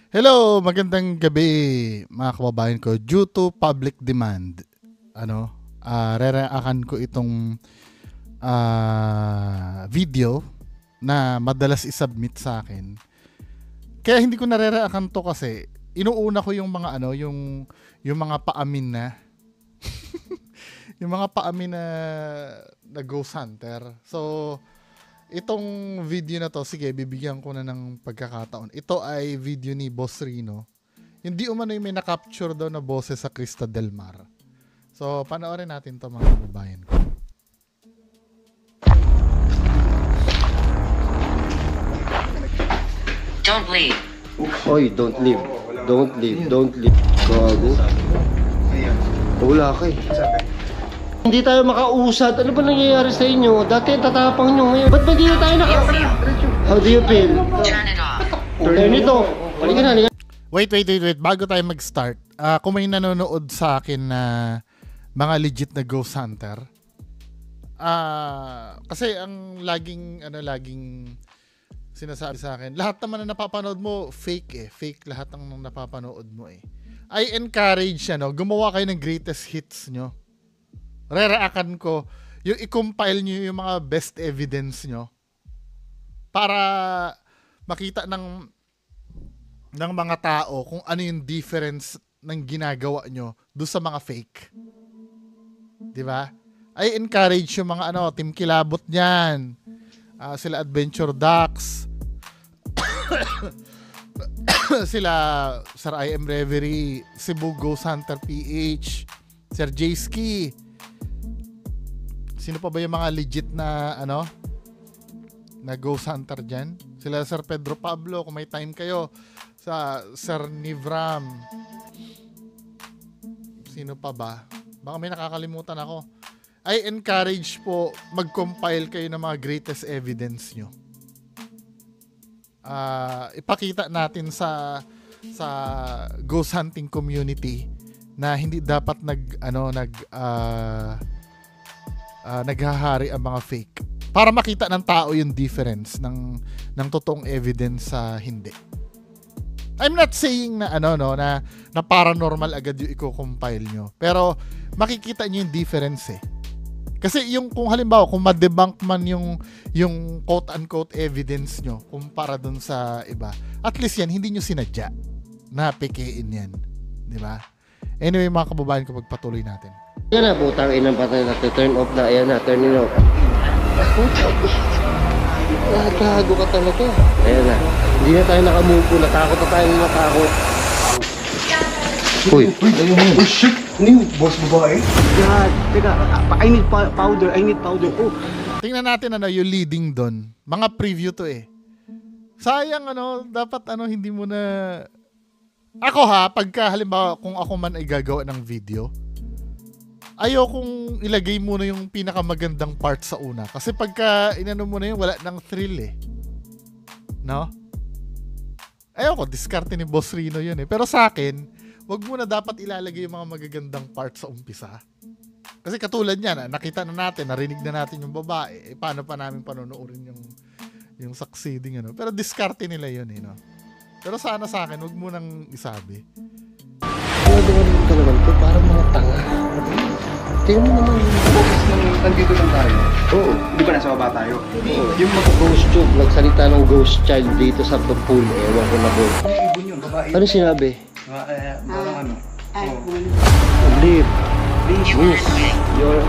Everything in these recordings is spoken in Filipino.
Hello, magandang gabi mga kababayan ko. Due to public demand, reraakan ko itong video na madalas isubmit sa akin. Kaya hindi ko nareraakan to kasi inuuna ko yung mga yung mga paamin na yung mga paamin na ghost hunter. So itong video na to, sige, bibigyan ko na ng pagkakataon. Ito ay video ni Boss Rino. Hindi umano yung may na-capture daw na boses sa Crista Del Mar. So, panoorin natin to mga kababayan ko. Don't leave. Oy, don't leave. Don't leave. Don't leave. Gago. Wala ka eh. Hindi tayo makausad. Ano ba nangyayari sa inyo? Dati tatapang nyo ngayon. Ba't ba di na tayo How do you feel? Turn it off. Turn it off. Halika na, halika. Wait. Bago tayo mag-start, kung may nanonood sa akin na mga legit na ghost hunter, kasi ang laging sinasabi sa akin, lahat naman na napapanood mo, fake eh. Fake lahat ng napapanood mo eh. I encourage, gumawa kayo ng greatest hits nyo. Reraakan ko, yung i-compile nyo yung mga best evidence nyo para makita ng mga tao kung ano yung difference ng ginagawa nyo doon sa mga fake. Diba? I encourage yung mga Team Kilabot niyan. Sila Adventure Ducks. Sila Sir I Am Reverie, Cebu Ghost Hunter PH, Sir Jayski. Sino pa ba yung mga legit na na ghost hunter dyan? Sila Sir Pedro Pablo, kung may time kayo. Sa Sir Nivram. Sino pa ba? Baka may nakakalimutan ako. I encourage po mag-compile kayo ng mga greatest evidence nyo. Ipakita natin sa ghost hunting community na hindi dapat naghahari ang mga fake para makita ng tao yung difference ng totoong evidence sa hindi. I'm not saying na na paranormal agad yung i-compile nyo, pero makikita nyo yung difference eh. Kasi yung kung halimbawa kung ma-debunk man yung quote unquote evidence nyo kumpara dun sa iba, at least yan hindi nyo sinadya na pekein yan, di ba? Anyway mga kababayan ko, pagpatuloy natin. Yan na, butang inang patay natin. Turn off na. Ayan na, turn it off. Gago ka talaga. Ayan na. Hindi na tayo nakamupo. Natakot na tayo natakot. Uy, Oh shit! Ano yung boss babae? God, teka, I need powder, Oh. Tingnan natin yung leading doon. Mga preview to eh. Sayang dapat hindi mo na... Ako pagka halimbawa kung ako man ay gagawa ng video, ayokong ilagay muna yung pinakamagandang part sa una. Kasi pagka inano mo na yun, wala nang thrill eh. No? Ayoko, diskarte ni Boss Rino yun eh. Pero sa akin, wag muna dapat ilalagay yung mga magagandang part sa umpisa. Kasi katulad niyan, nakita na natin, narinig na natin yung babae. Paano pa namin panonoorin yung succeeding Pero diskarte nila yun eh, no? Pero sana sa akin, wag mo nang isabi. Ano ka naman to? Parang mga tanga. Tingnan mo naman yung Focus ng nandito lang tayo. Oo. Di ba nasa baba tayo? Oo. Yung mga ghost tube, nagsalita ng ghost child dito sa pool. Ewan ko na po. Ano yung ibon yun? Babae. Ano sinabi? Parang Leave. Miss. Your...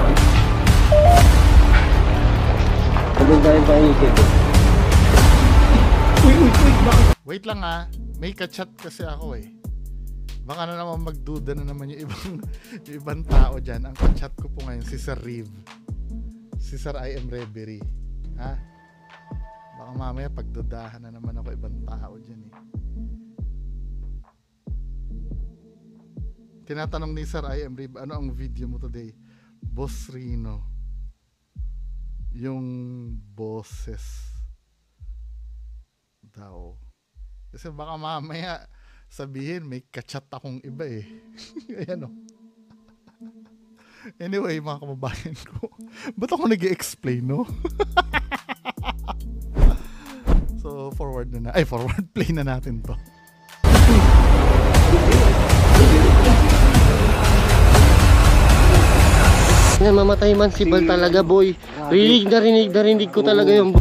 Habang tayo paingit. Wait lang may ka-chat kasi ako eh. Baka na naman magduda na naman yung ibang tao dyan. Ang ka-chat ko po ngayon si Sir Riv. Si Sir I Am Reverie. Baka mamaya pagdudahan na naman ako ibang tao dyan eh. Tinatanong ni Sir I Am Riv, ano ang video mo today? Boss Rino. Yung boses daw. Kasi baka mamaya sabihin may ka-chat akong iba eh. Ayan o. Anyway, mga kababayan ko, ba't ako nag-i-explain, no? So, forward play na natin to. Yan, mamatay man si Bal talaga, boy. Rinig ko talaga yung...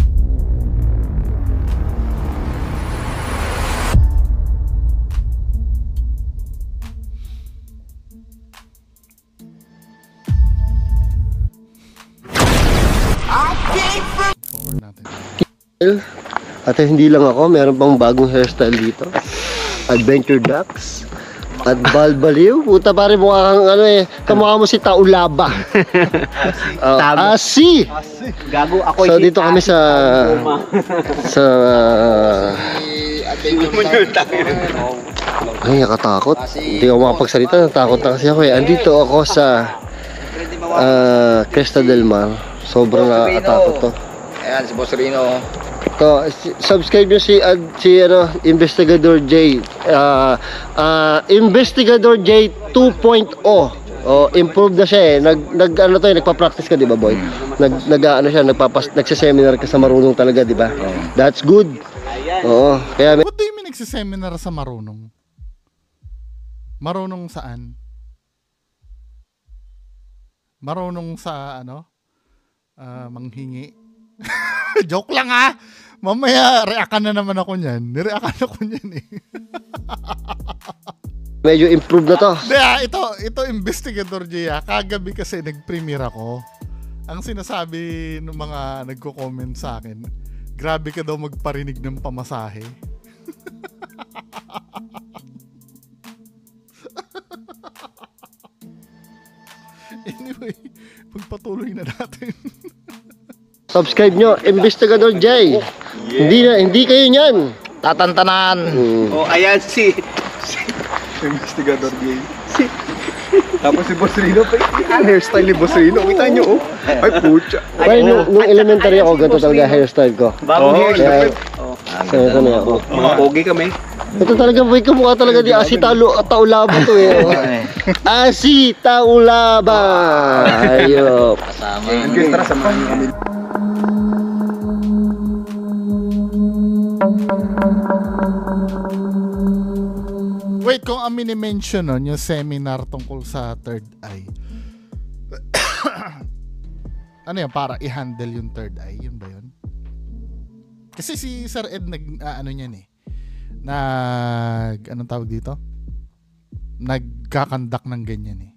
Forward natin. At hindi lang ako, meron pang bagong hairstyle dito. Adventure Ducks. At Balbaliw. Puta pare, mukha kang ano eh. Kamukha mo si Taulaba. Asi! Gago ako. So dito kami sa... Sa... Ay, nakatakot. Hindi ako makapagsalita. Natakot na kasi ako eh. Andito ako sa... Cresta del Mar. Sobrang nakakatakot to. Ayan, si Boss Rino. To, subscribe nyo si Investigador J. Investigador J 2.0. Oh, improve na siya eh. Nagpa-practice ka, 'di ba, boy? Nagse-seminar ka sa marunong talaga, 'di ba? That's good. Oo. Kaya What do you mean nagsiseminar sa marunong? Marunong saan? Marunong sa ano? Manghingi. Joke lang ha. Mamaya reakan na naman ako niyan. Nireakan ako niyan eh. medyo improve na to. Ito Investigador J. Kagabi kasi nag-premiere ako. Ang sinasabi ng mga nagko-comment sa akin, grabe ka daw magparinig ng pamasahe. Anyway, pagpatuloy na natin. Subscribe nyo, Investigador J. Hindi kayo niyan. Tatantanan. Oh, ayan si Investigador Gay. Tapos si Boss Rino, ang hairstyle ni Boss Rino. Kita nyo, oh. Ay, pucha. Ay, nung elementary ako, ganito talaga hairstyle ko. bagong hairstyle. Ito na ako. Mga pogi kami. Ito talaga, boy, kamukha talaga di Asi Taulaba to eh. Asi Taulaba. Ayop. Guys, tara, samahan nyo kami. Wait, kung ang mini-mention nun, yung seminar tungkol sa third eye. Ano yun, para i-handle yung third eye? Yun ba yun? Kasi si Sir Ed ano niyan eh. Anong tawag dito? Nagkakandak ng ganyan eh.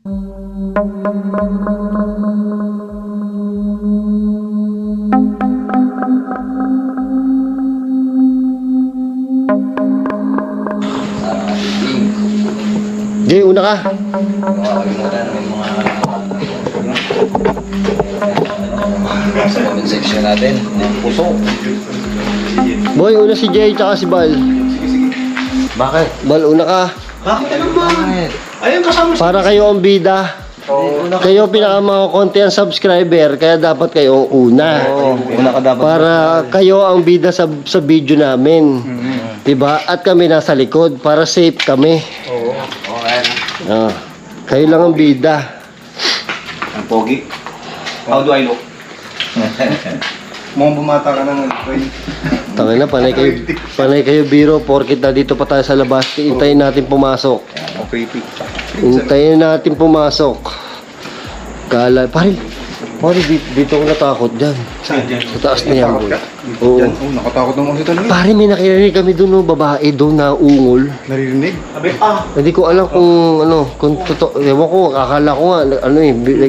Jay, una ka. Sa comment section natin, puso. Boy, una si Jay tsaka si Bal. Bakit? Bal, una ka. Bakit naman? Ayun kasama si... Para kayo ang bida. Kayo pinakamakonti ang subscriber, kaya dapat kayo ang una. Una ka dapat. Para kayo ang bida sa video namin. Diba? At kami nasa likod para safe kami. Oo. Okay. Kayo lang ang bida. Ang pogi. How do I look? Mukhang bumata ka ng train. Tangin na, panay kayo biro, porkit na dito pa tayo sa labas. Hintayin natin pumasok. O creepy. Hintayin natin pumasok. Pare, dito ako natakot dyan. Saan dyan? Sa taas na yan, boy. Oo. Yan, oh, nakatakot naman kasi talaga. Pare, may nakirinig kami doon, babae doon na ungol. Naririnig? Hindi ko alam kung totoo. Ewan ko, akala ko nga,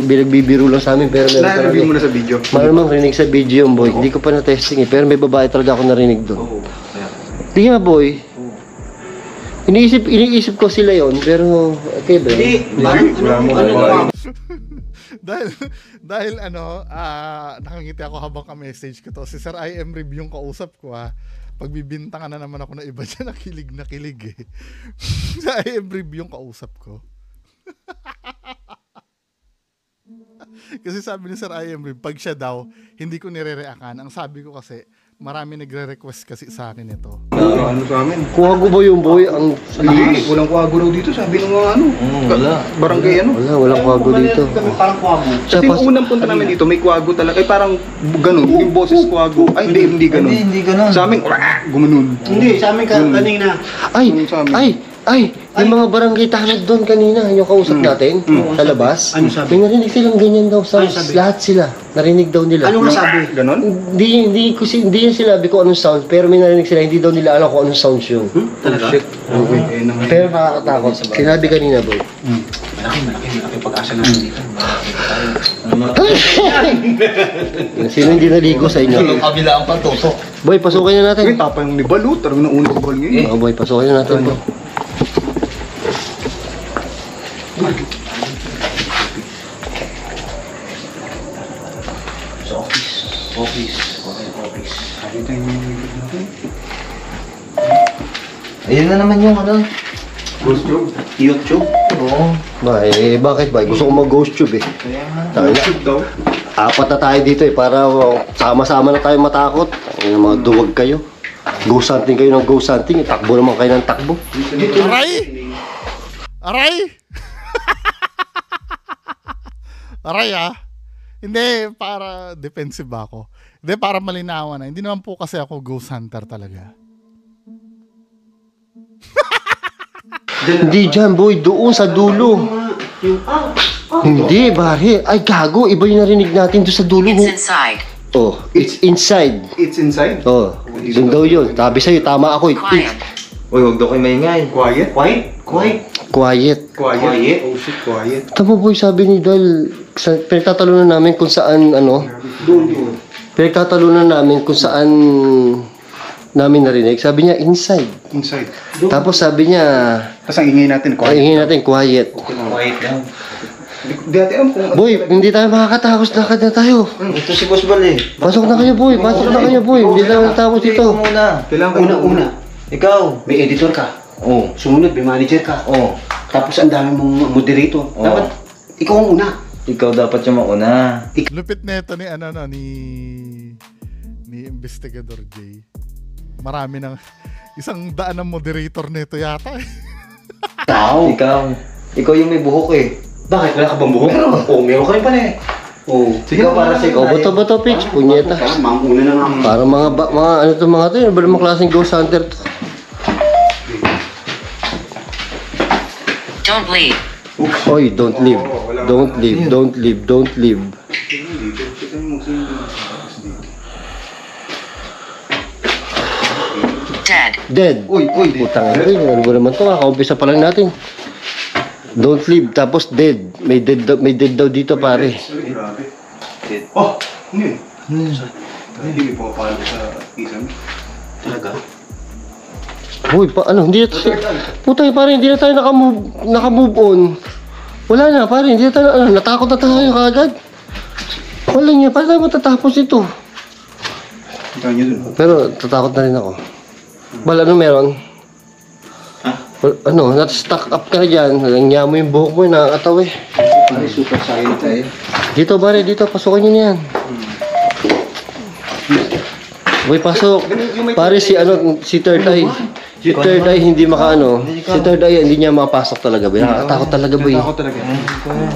binagbibiro lang sa amin, pero meron talaga. Na-review mo na sa video. Malamang rinig sa video yung boy. Hindi ko pa na-testing eh, pero may babae talaga ako narinig doon. Tingnan nga, boy. Iniisip ko sila yon, pero okay ba? Wala mo. dahil nakangiti ako habang ka-message ko to. Si Sir IM Review yung kausap ko ha. Pagbibintangan na naman ako na iba dyan, na kilig eh. Si IM Review yung kausap ko. Kasi sabi ni Sir IM Review, pag siya daw, hindi ko nire-reakan. Ang sabi ko kasi, marami nagre-request kasi sa akin ito. Ano sa amin? Kuha ko ba yung boy? Ang Hindi, walang kuwago raw dito. Sabi ng mga wala. barangay ano. Walang kuwago dito. Kami parang kuwago. Kasi yung unang punta namin dito, may kuwago talaga. Ay parang ganun, yung boses kuwago. Ay hindi ganun. Hindi ganun. Sa amin, gumanon. Hindi, sa amin kanina. Ay, Sa amin. ay, Ay, yung mga barangay tanod doon kanina, yung kausap natin, sa labas. Ano sabi? May narinig silang ganyan daw sa Ano sabi? lahat sila. Narinig daw nila. Ano nga sabi? Ganon? Hindi yan sinabi ko anong sound, pero may narinig sila, hindi daw nila alam kung anong sounds yun. Talaga? Okay, eh naman. Pero nakakatakot. Sinabi kanina, boy. Malaki pag-asa namin dito. Sino hindi naligo sa inyo? Kabila ang pantusok. Boy, pasukin na Ay, natin. papa yung ni Balut. Talagang nauna si Bal ngayon. Oo, boy, pasukin na natin, boy. Ayun na naman yung ano. Ghost Tube. YouTube? Oo. Ba, bakit ba? Gusto ko mag-ghost tube eh. Tayo na. Tube daw. Apat na tayo dito eh, para sama-sama na tayo matakot. Ay, mga duwag kayo. Ghost hunting kayo ng ghost hunting. Takbo naman kayo ng takbo. Aray! Aray! Aray ah. Hindi, para defensive ako. Hindi, para malinawan na. Hindi naman po kasi ako ghost hunter talaga. Hindi dyan, boy. Doon sa dulo. Hindi, bari. Ay, gago. Iba yung narinig natin doon sa dulo. It's inside. Oh, it's inside. It's inside. Oh, doon daw yun. Sabi sa'yo, tama ako. Quiet. Uy, huwag daw kayo maingay. Quiet. Quiet? Quiet? Quiet. Quiet. Oh shit, quiet. Tama, boy. Sabi ni Dal, pinagtatalunan namin kung saan, ano, Doon. pinagtatalunan namin kung saan namin narinig. Sabi niya, inside. Inside. Tapos sabi niya, Tapos ang ingay natin, ay, quiet. hingin natin, quiet. Quiet lang. Dati alam kung... Boy, hindi tayo makakatapos. Lakad na tayo. Ito si Boss Bal eh. Pasok na kayo, boy. Pasok na kayo, boy. Hindi tayo natapos Ikaw dito. muna. Kailangan kayo Una. Ikaw. May editor ka. Oo. Sumunod, may manager ka. Oo. Tapos ang dami mong moderator. Oo. Dapat ikaw ang una. Ikaw dapat yung mauna. Lupit na ito ni, ano, no, ni Investigador J. Marami ng, isang daan ng moderator nito yata eh. Ikaw yung may buhok eh. Bakit? Wala ka bang buhok? Meron. Oo, meron ka rin pala eh. Oo. Sige, para sa Ikaw, bato-bato, pitch. Punyeta. Mga una na nga. Para mga ano to mga to, ano ba namang klaseng ghost hunter to? Don't leave. Oy, don't leave. Don't leave, don't leave, don't leave. Dead. Dead. Uy, Putang ina, ano ba naman to? Kakaumpisa pa lang natin. Don't leave, tapos dead. May dead daw dito, pare. Grabe. Oh, ano yun? Hindi may pumapalo sa isang. Talaga? Uy, hindi na tayo, putay, pare, hindi na tayo naka-move on. Wala na, pare, hindi na tayo, natakot na tayo kagad. Wala niya, paano tayo matatapos ito? Kita nyo dun. Pero, tatakot na rin ako. Wala, ano meron? Ano, nat-stuck up ka na dyan. Nangya mo yung buhok mo, nakakataw eh. Pare, super silent tayo. Dito, pare, dito, pasukin nyo na yan. Boy, pasok. Pare, si Third Eye. Si Third Eye hindi makaano. Si Third Eye hindi niya makapasok talaga, boy. Nakakatakot talaga, boy. Ako talaga.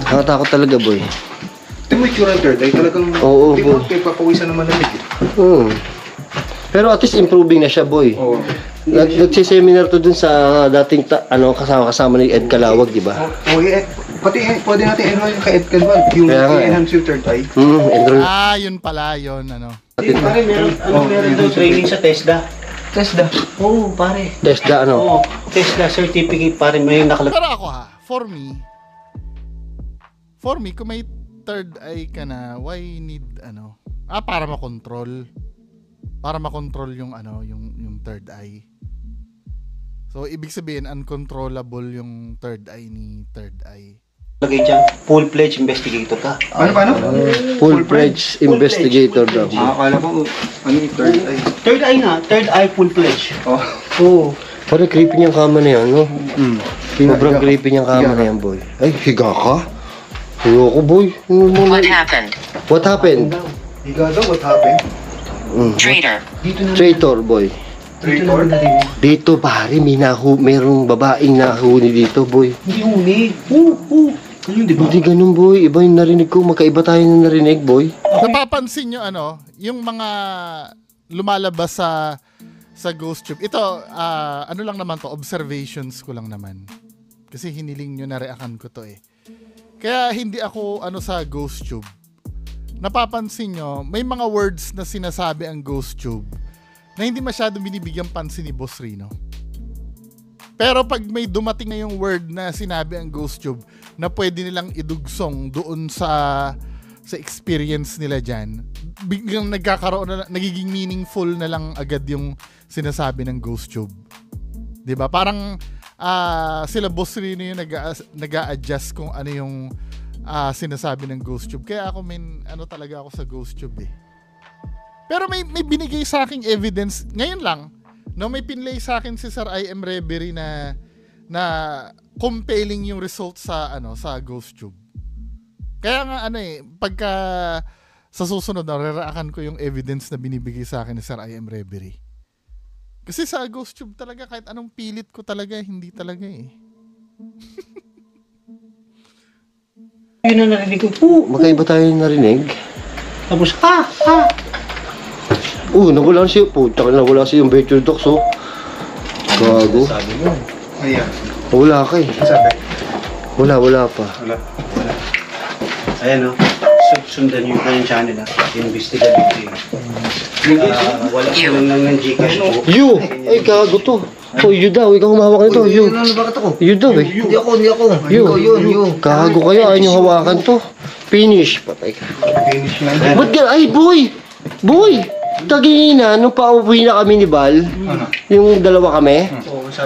Nakakatakot talaga, boy. Ito mo yung third eye talagang... Oo, Di ba boy. kayo papawisan naman ng ligid? Pero at least improving na siya, boy. Oo. Nagsiseminar to dun sa dating kasama ni Ed Calawag, di ba? Oh, yeah. Pati pwede natin enroll yung kay Ed Calwan. Yung Kaya nga, i-enhance yung third eye. Enroll. Ah, yun pala, yun, ano. Pare, meron daw training sa TESDA. TESDA. Oo, pare. Tesda, ano? Oo, TESDA certificate, pare, may nakalagay. Pero ako ha, for me, kung may third eye ka na, why need, ano, para makontrol. Para makontrol yung, ano, yung third eye. So, ibig sabihin, uncontrollable yung third eye ni third eye. Lagay dyan, full-fledged investigator ka. Paano? Full-fledged investigator daw. Akala ko, ano yung third eye? Third eye na, third eye full-fledged. Oh. Oo. Parang creepy niyang kama na yan, no? Sobrang creepy niyang kama na yan, boy. Ay, higa ka? Ayoko, boy. What happened? What happened? Higa daw, what happened? Traitor. Traitor, boy. Traitor? Dito, pare, merong babaeng nahuli dito, boy. Hindi huni. Oo. Ano yun, di ba? Hindi ganun, boy. Iba yung narinig ko. Magkaiba tayo ng narinig, boy. Napapansin nyo, ano, yung mga lumalabas sa sa ghost tube. Ito, ano lang naman to, observations ko lang naman. Kasi hiniling nyo na reakan ko to eh. Kaya hindi ako sa ghost tube. Napapansin nyo, may mga words na sinasabi ang ghost tube na hindi masyadong binibigyan pansin ni Boss Rino. Pero pag may dumating na yung word na sinabi ang ghost tube na pwede nilang idugsong doon sa experience nila dyan, biglang nagiging meaningful na lang agad yung sinasabi ng ghost tube. 'Di ba? Parang sila Boss Rino yung nag-a-adjust kung ano yung sinasabi ng ghost tube. Kaya ako talaga ako sa ghost tube eh. Pero may binigay sa aking evidence ngayon lang. No, may pinlay sa akin si Sir I.M. Reverie na compelling yung result sa ghost tube. Kaya nga pagka sa susunod reraakan ko yung evidence na binibigay sa akin ni Sir I.M. Reverie. Kasi sa ghost tube talaga kahit anong pilit ko talaga hindi talaga eh. Yun ang narinig ko po. Magkaiba tayo narinig. Tapos, Nawala siya po. Nawala siya yung virtual docs, oh. Gago. Sabi mo. Ayan. Wala ka eh. Sabi? Wala pa. Wala. ayan o. Sundan nyo pa yung channel ha. Investigative Video. Wala ko lang ng Gcash po. You! Ay, gago to. Oh, you daw. Ikaw humahawak nito. You. Bakit ako? You daw eh. Hindi ako. You. Ikaw yun. Gago kayo. Ayaw nyo hawakan to. Finish. Patay ka. Finish na. Ba't ka? Ay, boy! Boy! Tagina, nung pauwi na kami ni Val, yung dalawa kami,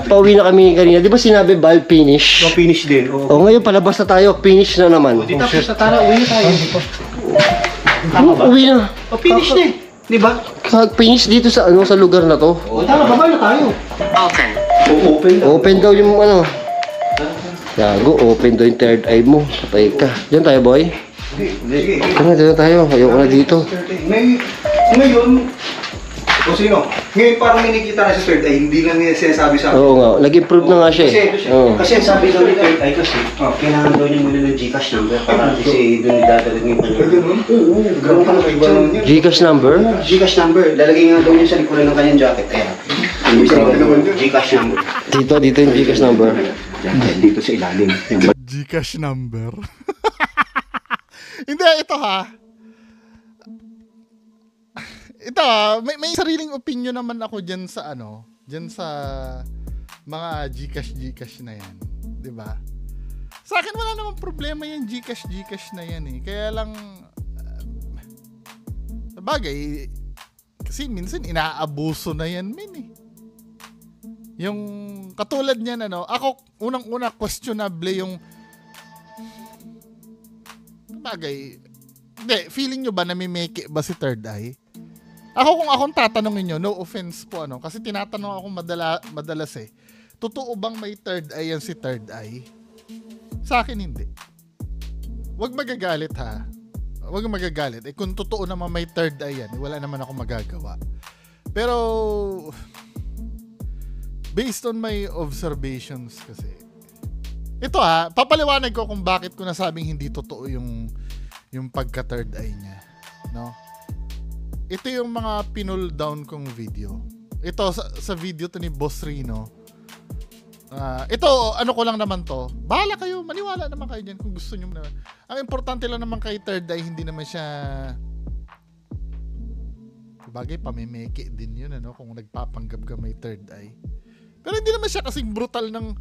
pauwi na kami kanina, di ba sinabi Val, finish? So, finish din. Oo. O ngayon, palabas na tayo, finish na naman. Di tapos na tara, uwi na tayo. Uwi na. O, finish na eh. Di ba? Finish dito sa sa lugar na to. O, tara, baba na tayo. Open. Open na. Open daw yung Gago, open daw yung third eye mo. Patay ka. Diyan tayo, boy. Sige. Diyan tayo. Ayoko na dito. Ngayon, o sino? Ngayon parang may nakita na sa third eye, hindi lang niya sinasabi sa akin. Oo nga, nag-improve na nga siya eh. Oo. Kasi ang sabi daw ni Third Eye kasi, kailangan daw niya muna ng Gcash number para kasi doon idadagdag yung kanyang. Ganun? Oo, ganun ka na naman yun. Gcash number? Gcash number, lalagay nga daw niya sa likuran ng kanyang jacket. Kaya, Gcash number. Dito yung Gcash number. Dito sa ilalim. Gcash number. Hindi, ito ha. Ito may sariling opinion naman ako diyan sa diyan sa mga Gcash na yan, 'di ba? Sa akin wala namang problema yung Gcash na yan eh. Kaya lang sabagay kasi minsan inaabuso na yan eh. Yung katulad niyan ako unang-una questionable yung sabagay. Hindi, feeling nyo ba na may make ba si Third Eye? Ako kung akong tatanungin nyo, no offense po kasi tinatanong ako madalas eh. Totoo bang may third eye yan si Third Eye? Sa akin hindi. Huwag magagalit ha. Huwag magagalit. Kung totoo naman may third eye yan, wala naman ako magagawa. Pero based on my observations kasi, ito papaliwanag ko kung bakit ko nasabing hindi totoo yung pagka third eye niya, no? Ito yung mga pinull down kong video. Ito sa video to ni Boss Rino. Ito ko lang naman to. Bahala kayo, maniwala naman kayo diyan kung gusto niyo naman. Ang importante lang naman kay Third Eye, hindi naman siya bagay pamimeke din yun kung nagpapanggap ka may third eye. Pero hindi naman siya kasing brutal ng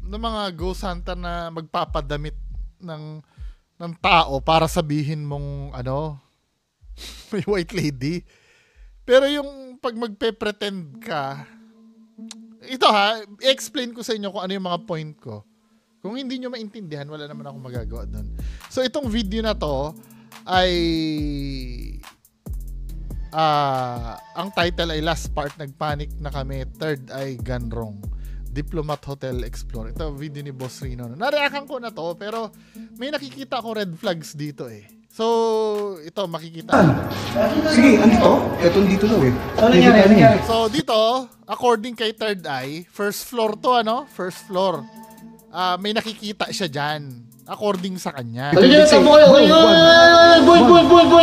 mga ghost hunter na magpapadamit ng tao para sabihin mong may white lady. Pero yung pag magpe-pretend ka, ito i-explain ko sa inyo kung ano yung mga point ko. Kung hindi nyo maintindihan, wala naman ako magagawa doon. So itong video na to ay ang title ay Last Part, Nagpanic na kami, Third Eye Gone Wrong, Diplomat Hotel Explore. Ito video ni Boss Rino. Nareakan ko na to pero may nakikita ako red flags dito eh. So, ito makikita. Sige, ano to? Etong dito daw eh. So, dito, according kay Third Eye, first floor to First floor. May nakikita siya dyan. According sa kanya. Boy,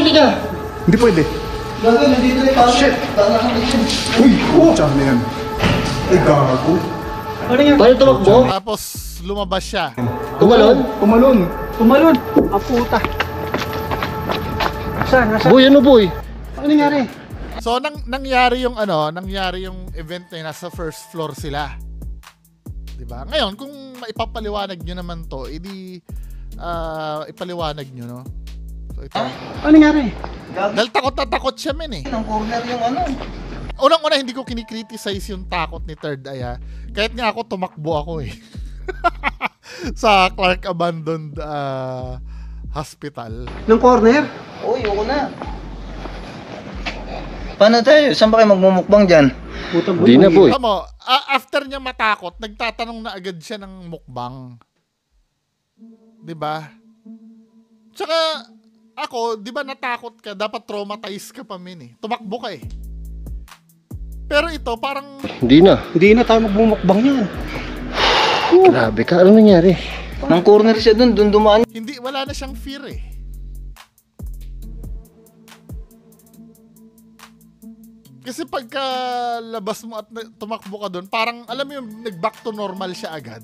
liga. Hindi pwede. Gago, nandito na yung pare. Shit! Uy! Saan na yan? Ay, gago. Paano tumakbo? Tapos lumabas siya. Tumalon? Tumalon! Ang puta. Saan? Nasaan? Boy, ano boy? Ano nangyari? So nangyari yung event na yun, nasa first floor sila. 'Di ba? Ngayon, kung maipapaliwanag niyo naman 'to, edi ipaliwanag niyo, no. So ito. Ano nangyari? Dahil takot siya men eh. Ang corner yung ano. Unang-una hindi ko kinikriticize yung takot ni Third Eye. Kahit nga ako tumakbo ako eh. Sa Clark Abandoned Hospital. Ng corner? Uy, ako na. Paano tayo? Saan ba kayo magmumukbang dyan? Puta Di na boy. Alam mo, after niya matakot, nagtatanong na agad siya ng mukbang. 'Di ba? Tsaka ako, 'di ba natakot ka, dapat traumatized ka pa min eh. Tumakbo ka eh. Pero ito parang Hindi na. Hindi na tayo magbumukbang yan. Grabe ka. Ano nangyari? Nang corner siya dun dumaan. hindi, wala na siyang fear eh. Kasi pagka labas mo at tumakbo ka doon, parang alam mo yung nag-back to normal siya agad.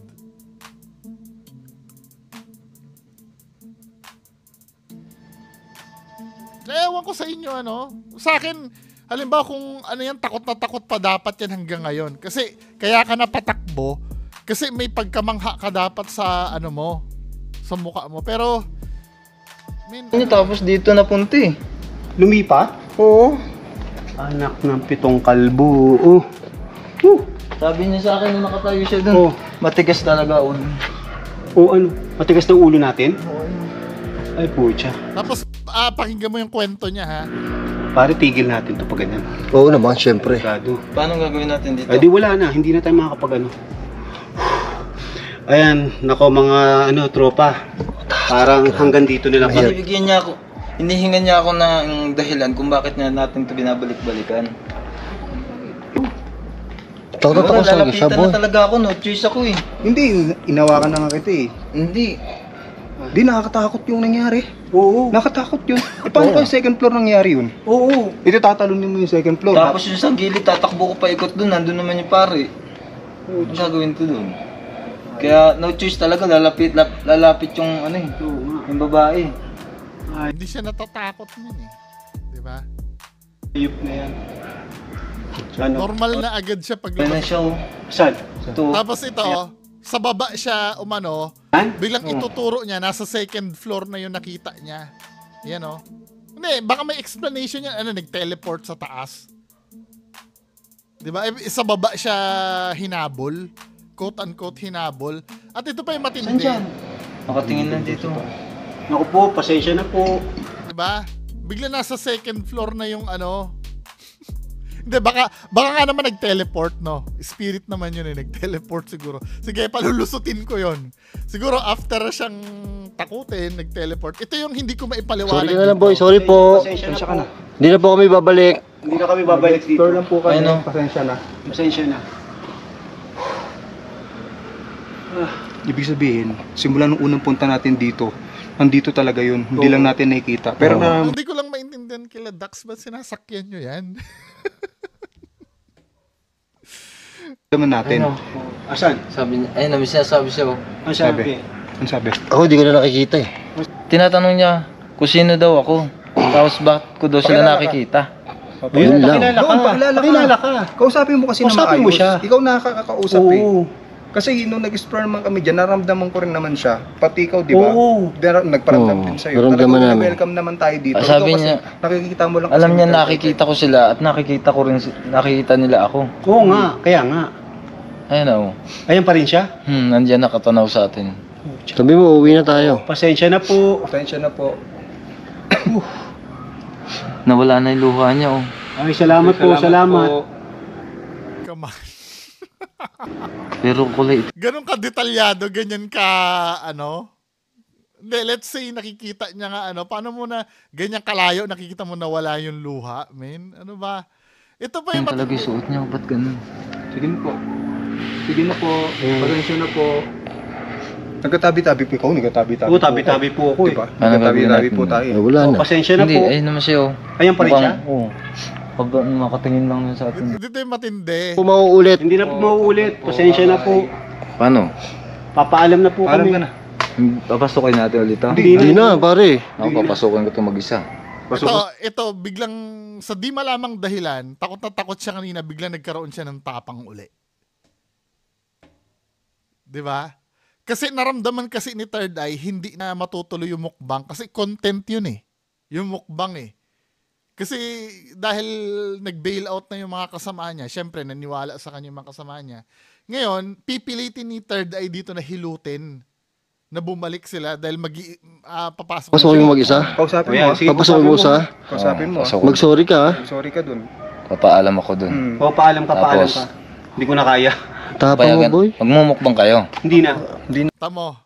Kaya ewan ko sa inyo ano. Sa akin, halimbawa kung ano yan, takot na takot pa dapat yan hanggang ngayon. Kasi kaya ka napatakbo, kasi may pagkamangha ka dapat sa ano mo, sa mukha mo. Pero, Tapos dito napunta eh. Lumipat? Oo. Anak ng pitong kalbo. Sabi niya sa akin nung nakatayo siya dun. Oh. Matigas talaga ulo. O ano? Matigas ng ulo natin? Ay pucha. tapos pakinggan mo yung kwento niya ha. Pare tigil natin to pag ganyan. Oo naman, syempre. Gado. Paano gagawin natin dito? Ay di wala na. Hindi na tayo makakapag ano. Ayan. Nako mga ano tropa. Parang hanggang dito na lang kami. Bigyan niya ako. Hinihingan niya ako ng dahilan kung bakit niya natin ito binabalik-balikan. Takot ako sa Lalapitan boy. na talaga ako, no choice ako eh. Hindi, inawakan na nga kita eh. Hindi. Di, nakakatakot yung nangyari. Oo. Nakatakot yun. E paano kung second floor nangyari yun? Oo. Ito tatalunin mo yung second floor. Tapos yung sa gilid, tatakbo ko pa ikot dun, nandun naman yung pare. Ano gagawin ko dun? Kaya no choice talaga, lalapit yung ano eh, yung babae. Hindi siya natatakot nun eh. Di ba? Ayup na yan. Ano? Normal na agad siya Kaya paglabas. na siya oh. Saan? Ito. Tapos ito, sa baba siya umano, biglang ituturo niya, nasa second floor na yung nakita niya. Yan o. Hindi, baka may explanation yan. Ano, nag-teleport sa taas. Di ba? Sa baba siya hinabol. Quote-unquote hinabol. At ito pa yung matindi. Saan dyan? Nakatingin lang dito. Naku po, pasensya na po. Di ba? Bigla nasa second floor na yung ano. Hindi, baka nga naman nag-teleport, no? Spirit naman yun eh, nag-teleport siguro. Sige, palulusutin ko yon. Siguro after siyang takutin, nag-teleport. Ito yung hindi ko maipaliwanag. Sorry ka na lang dito. boy, sorry po. Pasensya na po. Hindi na po kami babalik. Hindi na kami babalik dito. Floor lang po kami, Ayun, oh. pasensya na. Pasensya na. Ibig sabihin, simula nung unang punta natin dito, nandito talaga yun. Hindi lang natin nakikita. Pero Hindi ko lang maintindihan kila Dax, ba't sinasakyan nyo yan? naman natin. Asan? Sabi niya, ayun, may sinasabi siya oh. Ang sabi? Ano sabi? Ako hindi ko na nakikita eh. Tinatanong niya kung sino daw ako. Tapos bakit ko daw sila nakikita. Yun lang. Pakilala ka. Doon, pakilala ka. Kausapin mo kasi na Kausapin maayos. mo siya. Ikaw nakakausap eh. Oo. Kasi nung nag-explore naman kami dyan, naramdaman ko rin naman siya. Pati ikaw, di ba? Oo. Nagparamdam Oo, din sa'yo. naramdaman Talagang namin. welcome naman tayo dito. Sabi Ikaw kasi, niya, nakikita mo lang Alam kasi niya yung nakikita ko sila at nakikita ko rin nakikita nila ako. Oo nga, kaya nga. Ayun oh. Ayan pa rin siya? Nandiyan nakatanaw sa atin. Sabi mo, uwi na tayo. Pasensya na po. Pasensya na po. Nawala na yung luha niya oh. Ay, salamat po, salamat. po. Come on. Pero kulay Ganon ka detalyado, ganyan ka, ano? Hindi, let's say nakikita niya nga, ano, paano mo na ganyan kalayo, nakikita mo na wala yung luha, men? Ano ba? Ito pa yung yan talaga yung suot niya. Ba't ganun? Sige na po. Sige na po. Pasensya na po. Nagkatabi-tabi po ikaw, nagkatabi-tabi Oo, tabi-tabi po ako eh. Diba? Ano Nagkatabi-tabi gagawin po natin? tayo. Eh, wala na. Pasensya na Hindi, po. ayun naman siya oh. Ayan pa rin siya? Oo. Pag makatingin lang yun sa atin. Dito yung matindi. Kung mauulit, Hindi na po mauulit. Pasensya na po. Paano? Papaalam na po Paalam kami. ka na. Papasukin natin ulit to? hindi na, pare. Ako, papasukin ko ito mag-isa. Ito, biglang, sa di malamang dahilan, takot na takot siya kanina, biglang nagkaroon siya ng tapang uli. Di ba? Kasi naramdaman kasi ni Third Eye, hindi na matutuloy yung mukbang. Kasi content yun eh. Yung mukbang eh. Kasi dahil nag-bail out na yung mga kasama niya, syempre naniwala sa kanya yung mga kasama niya. Ngayon, pipilitin ni Third Eye dito na hilutin na bumalik sila dahil papasok na Pasukin siya. mo mag-isa. Kausapin Ayan, mo. sige, Papasukin mo sa. Kausapin mo. pasok. Mag-sorry ka, ha? Sorry ka dun. Papaalam ako dun. O, paalam ka, paalam Tapos, ka. Hindi ko na kaya. Tapang mo, boy. Magmumukbang kayo. Hindi na. Tamo.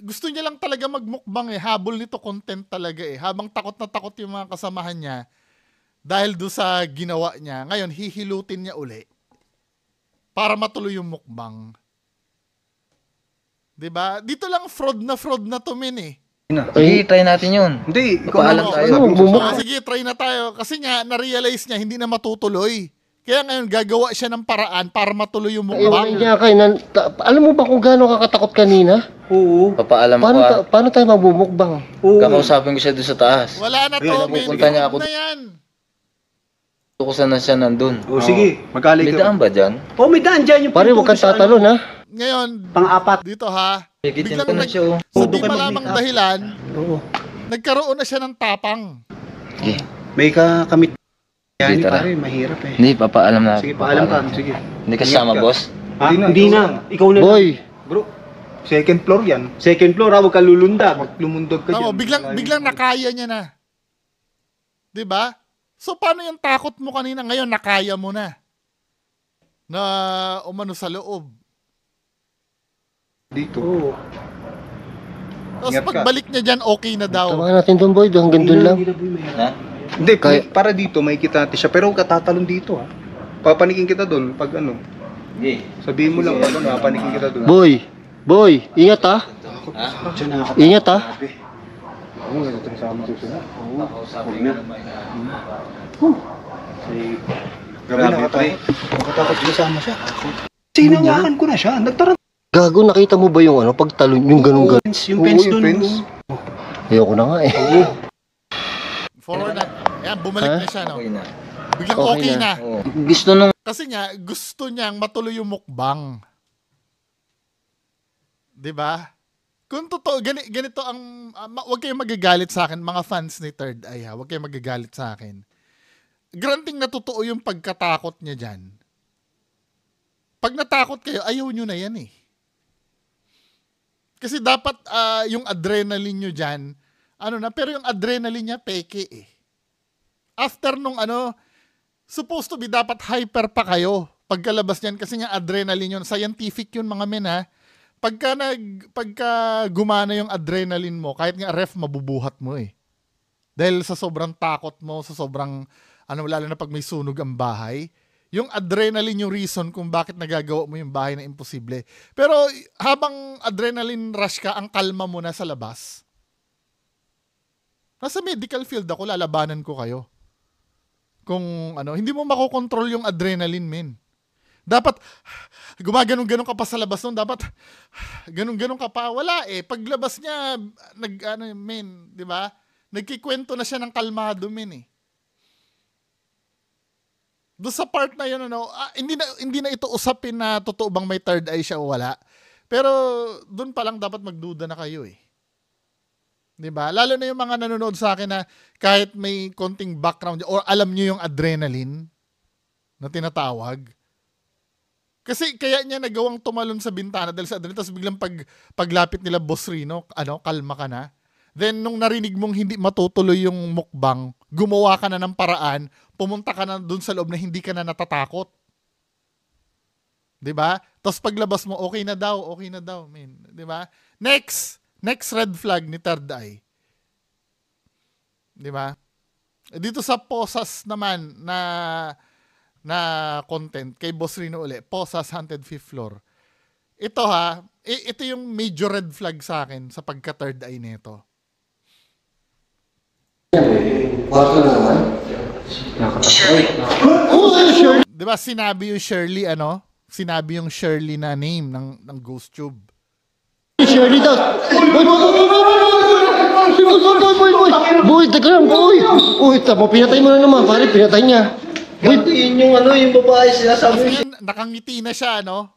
Gusto niya lang talaga magmukbang eh. Habol nito content talaga eh. Habang takot na takot yung mga kasamahan niya dahil do sa ginawa niya. Ngayon, hihilutin niya uli para matuloy yung mukbang. 'Di ba? Dito lang fraud na to min eh. Sige, try natin yun. Hindi, ikaw Papaalam na. tayo. Sige, try na tayo. Kasi nga, na-realize niya, hindi na matutuloy. Kaya ngayon, gagawa siya ng paraan para matuloy yung Ewan mukbang. niya kay alam mo ba kung gaano kakatakot kanina? Oo. Papaalam ako ah. Paano tayo magbumukbang? Oo. Kakausapin ko siya doon sa taas. Wala na to, Ayan, min. napupunta niya ako. Na yan. Tukusan na siya nandun. O, sige. Magaling May ka. daan ba dyan? O, may daan dyan yung Pare, huwag kang pinto sa tatalon, ha? Ngayon, Pang-apat. dito ha, Higit biglang yan na siya oh. sa di Huwag ka malamang mag-make up. dahilan, Oo. nagkaroon na siya ng tapang. Sige. May kamit. Yan, Sige, tara. pare, mahirap eh. Hindi, papaalam na. Sige, paalam ka. Sige. Hindi ka sama, boss? Ha? Hindi na, Hindi ikaw na. Ikaw na. Boy, Bro, second floor yan. Second floor ha, huwag ka lulundag. Lumundog ka Tama, dyan. biglang nakaya niya na. 'Di ba? So paano yung takot mo kanina ngayon nakaya mo na? Na umano sa loob. Dito. Oo. Tapos Ingat ka. pagbalik niya diyan okay na daw. tama natin doon, boy. Hanggang doon lang. Hindi na, boy, mahirap. Ha? Hindi, Kaya- para dito, may kita natin siya. Pero huwag ka tatalon dito, ha. Papanikin kita doon pag ano. Sige. Sabihin mo lang, ano, papanikin kita doon. Boy, ingat, ha? Diyan na ako. Ingat, ha? Oo, ganito yung sama susunod. Kausapin ko naman. Grabe, nakatakot. Nakatakot siya sama siya. Sinangakan ko na siya. Nagtarant. Gago, nakita mo ba yung pagtalon, yung ganun-ganun? Yung fence Oo, yung dun. fence. Ayoko na nga, eh. Forward na. Ayan, bumalik Ha? na siya no. Okay na. Biglang okay na. Oo. Gusto nung Kasi nga gusto niyang matuloy yung mukbang. 'Di ba? Kung totoo, ganito ang wag kayong magagalit sa akin mga fans ni Third Eye ha. Wag kayong magagalit sa akin. Granting na totoo yung pagkatakot niya diyan. Pag natakot kayo, ayaw nyo na yan eh. Kasi dapat yung adrenaline nyo dyan, pero yung adrenaline niya peke eh. After nung supposed to be dapat hyper pa kayo pagkalabas niyan kasi nga adrenaline yun. Scientific yun mga men ha. Pagka gumana yung adrenaline mo, kahit nga ref mabubuhat mo eh. Dahil sa sobrang takot mo, sa sobrang lalo na pag may sunog ang bahay, yung adrenaline yung reason kung bakit nagagawa mo yung bahay na imposible. Pero habang adrenaline rush ka, ang kalma mo na sa labas. Nasa medical field ako, lalabanan ko kayo. Kung hindi mo makokontrol yung adrenaline, men. Dapat, gumaganon-ganon ka pa sa labas nun, dapat, ganon-ganon ka pa. Wala eh. Paglabas niya, di ba? Nagkikwento na siya ng kalmado, men eh. Doon sa part na yun, hindi na ito usapin na totoo bang may third eye siya o wala. Pero, doon pa lang dapat magduda na kayo eh. Diba? Lalo na yung mga nanonood sa akin na kahit may konting background or alam nyo yung adrenaline na tinatawag. Kasi kaya niya nagawang tumalon sa bintana dahil sa adrenaline. Tapos biglang paglapit nila Boss Rino, kalma ka na. Then nung narinig mong hindi matutuloy yung mukbang, gumawa ka na ng paraan, pumunta ka na dun sa loob na hindi ka na natatakot. Diba? Tapos paglabas mo, okay na daw. Man. Diba? Next red flag ni Third Eye. Di ba? Dito sa Posas naman na content kay Boss Rino uli, Posas Haunted Fifth Floor. ito ha, ito yung major red flag sa akin sa pagka-third eye nito. Kwarto na naman. Di ba sinabi yung Shirley ano? Sinabi yung Shirley na name ng Ghost Tube. Shirley daw. Boy, teka lang, boy. Uy, tama, pinatay mo na naman, pare, pinatay niya. Boy, yun yung ano, yung babae sinasabi Kasi nakangiti na siya, no?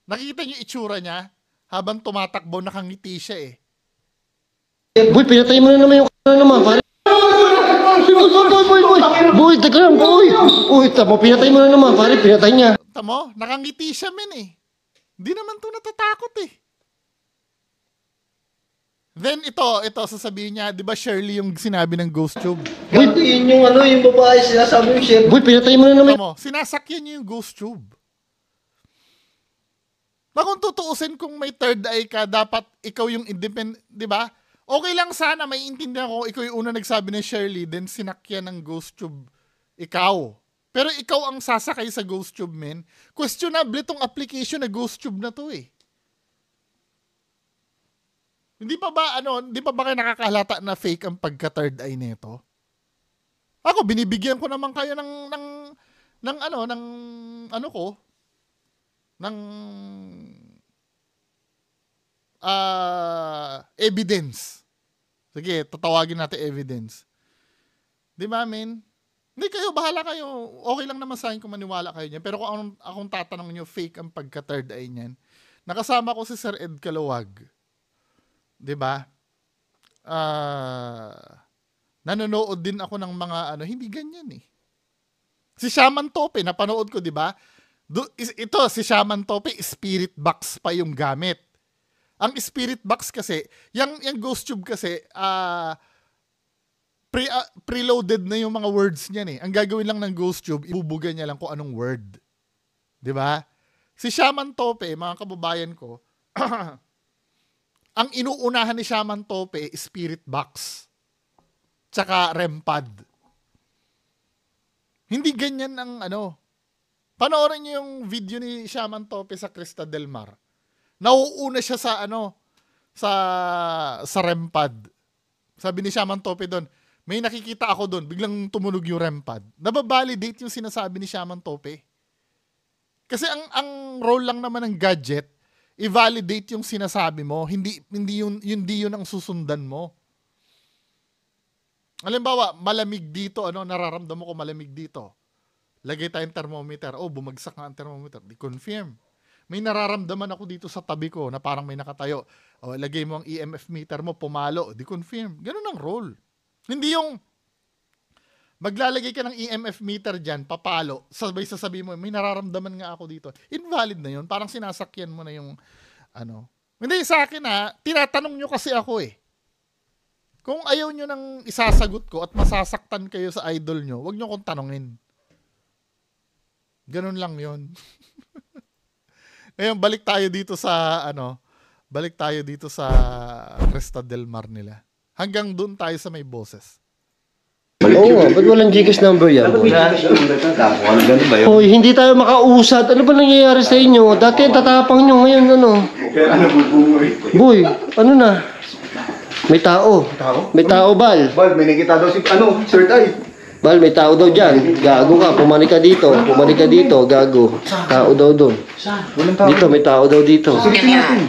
Nakikita niyo yung itsura niya? Habang tumatakbo, nakangiti siya eh. Boy, pinatay mo na naman yung naman, pare. Boy, teka lang, boy. Uy, tama, pinatay mo na naman, pare, pinatay niya. Tamo, nakangiti siya men eh. Hindi naman to natatakot eh. Then ito sasabihin niya, 'di ba Shirley yung sinabi ng Ghost Tube? Boy, yun yung ano, yung babae sinasabi yung Shirley. boy, pinatay mo na naman. Tamo, sinasakyan niya yung Ghost Tube. Na kung tutuusin kung may third eye ka, dapat ikaw yung independent, 'di ba? Okay lang sana, may intindihan ko, ikaw yung una nagsabi ng Shirley, then sinakyan ng Ghost Tube ikaw. Pero ikaw ang sasakay sa Ghost Tube, men. Questionable itong application na Ghost Tube na to eh. Hindi pa ba kayo nakakahalata na fake ang pagka-third eye nito? Ako binibigyan ko naman kayo ng evidence. Sige, tatawagin natin evidence. Di ba, men? Hindi kayo, bahala kayo. Okay lang naman sa akin kung maniwala kayo niyan. Pero kung akong tatanong niyo, fake ang pagka-third eye niyan. Nakasama ko si Sir Ed Caluwag. 'Di ba? Nanonood din ako ng mga hindi ganyan eh. Si Shaman Tope, napanood ko, 'di ba? Ito si Shaman Tope, spirit box pa yung gamit. Ang spirit box kasi, yung Ghost Tube kasi preloaded na yung mga words niyan eh. Ang gagawin lang ng Ghost Tube, ibubuga niya lang kung anong word. 'Di ba? Si Shaman Tope, mga kababayan ko, ang inuunahan ni Shaman Tope, spirit box. Tsaka REM pad. Hindi ganyan ang Panoorin niyo yung video ni Shaman Tope sa Crista Del Mar. Nauuna siya sa sa REM pad. Sabi ni Shaman Tope doon, may nakikita ako doon, biglang tumunog yung REM pad. Nababalidate yung sinasabi ni Shaman Tope. Kasi ang role lang naman ng gadget, i-validate yung sinasabi mo, hindi yun ang susundan mo. Halimbawa, malamig dito, nararamdaman ko malamig dito. Lagay tayong thermometer. Oh, bumagsak nga ang thermometer. Di-confirm. May nararamdaman ako dito sa tabi ko na parang may nakatayo. Oh, lagay mo ang EMF meter mo, pumalo. Di-confirm. Ganun ang role. Hindi yung maglalagay ka ng EMF meter dyan, papalo, sasabihin mo, may nararamdaman nga ako dito. Invalid na yun. Parang sinasakyan mo na yung Hindi, sa akin tinatanong nyo kasi ako eh. Kung ayaw nyo nang isasagot ko at masasaktan kayo sa idol nyo, wag nyo kong tanongin. Ganun lang yun. Ngayon, balik tayo dito sa Cresta Del Mar nila. Hanggang doon tayo sa may boses. Oo nga, ba't walang Gcash number yan? Hoy, hindi tayo makausad. Ano ba nangyayari sa inyo? Dati tatapang nyo, ngayon Boy, na? May tao. May tao, Bal. Bal, may nakita daw si, third eye. Bal, may tao daw dyan. Gago ka, pumalik ka dito, gago. Tao daw doon. Walang tao. Dito, may tao daw dito. Immune.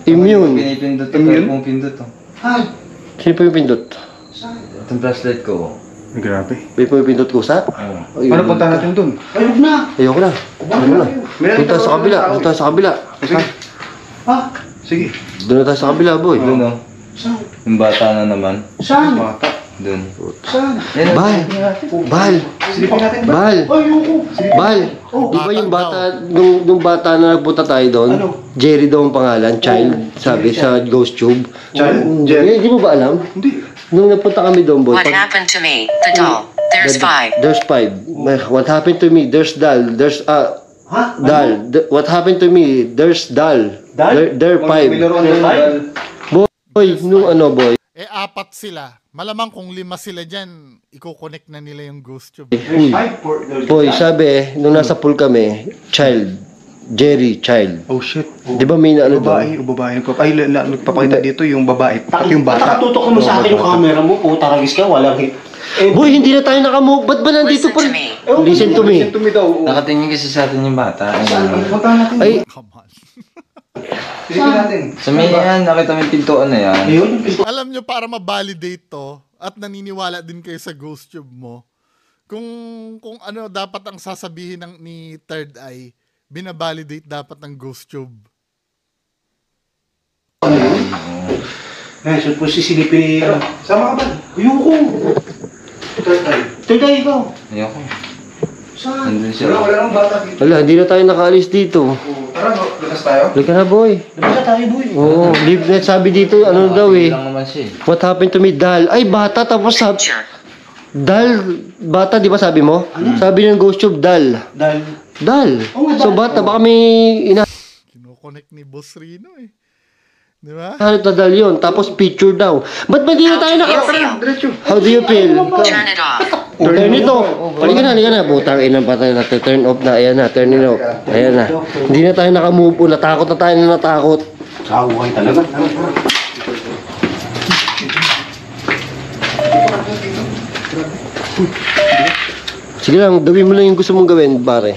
Immune. Pinipindot ko yung pindot to. Sino pa yung pindot? Itong flashlight ko. Grabe. May pa yung pindot ko sa? Paano punta natin dun? Ayoko na. Punta sa kabila. Sige. Sige. Doon na tayo sa kabila, boy. Doon yung bata na naman. Bata. Doon. Bal. Di ba yung bata, nung bata na nagpunta tayo doon, Jerry daw ang pangalan, child, sabi sa Ghost Tube. Child? Di mo ba alam? Hindi. Nung napunta kami doon, boy. What happened to me? The doll. There's 5. There's 5. What happened to me? There's Dal. There's Dal. What happened to me? There's Dal. There 5. Boy, boy. Apat sila. Malamang kung 5 sila dyan, i-connect na nila yung Ghost Tube. Boy, sabi, nung nasa pool kami, child. Jerry Child. Oh shit. Di ba may ano Babae, babae. Nagpapakita dito yung babae. Pati yung bata. Nakatutok mo sa akin yung camera mo, puta ragis ka, walang hit. Boy, hindi na tayo nakamove. Ba't ba nandito Listen pa? to me. Listen to me. Listen to me daw. Nakatingin kasi sa atin yung bata. Punta natin. Ay, Come on. Silipin natin. Sa may yan, nakita mo yung pintuan na yan. Ayun, yung pinto. Alam nyo, para ma-validate to, at naniniwala din kayo sa ghost tube mo, kung ano dapat ang sasabihin ni Third Eye, binabalidate dapat ng ghost tube. Eh, so po sisilipin. Sama ka ba? Ayoko. Teka, ikaw. Ayoko. Saan? Nandun siya. Wala nang bata dito. wala, hindi na tayo nakaalis dito. Tara, lunas tayo. Halika na, boy. Labas na tayo, boy. Oo, leave net. Sabi dito, ano daw eh. lang naman siya. What happened to me, Dal? Ay, bata, tapos sabi... Picture. Dal, bata, di ba sabi mo? Sabi ng ghost tube, Dal. Dahil, Dal. So, bata, baka may Kinoconnect ni Boss Rino eh. Di ba? inahanap na Dal yun. Tapos picture daw. Ba't ba di na tayo How do you naka... feel? Diretso. How do you feel? Turn it off. Turn it off. Halika na. Butang ina pa tayo natin. Turn off na. Ayan na, turn it off. Ayan na. Hindi na tayo nakamove on. Natakot na tayo na natakot. saway talaga. Sige lang, gawin mo lang yung gusto mong gawin, pare.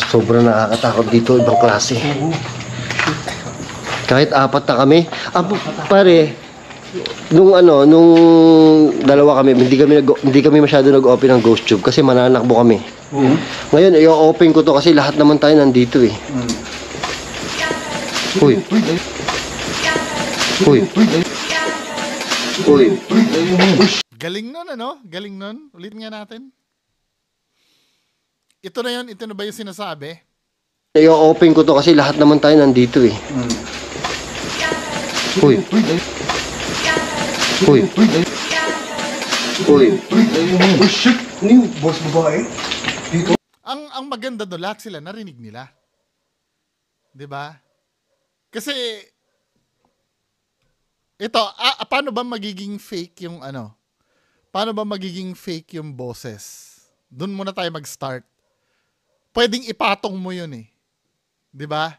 Sobrang nakakatakot dito, ibang klase. Kahit apat na kami. Pare, nung dalawa kami, hindi kami masyado nag-open ng ghost tube kasi mananakbo kami. Ngayon, i-open ko to kasi lahat naman tayo nandito eh. Uy. Galing nun, ano? Galing nun. Ulit nga natin. Ito na yun. Ito na ba yung sinasabi? I-open ko to kasi lahat naman tayo nandito eh. Uy. Shit. Ano yung boss babae? Ang maganda doon, lahat sila narinig nila. 'Di ba? Kasi ito, paano ba magiging fake yung ano? Paano ba magiging fake yung boses? Doon muna tayo mag-start. Pwedeng ipatong mo 'yun eh. 'Di ba?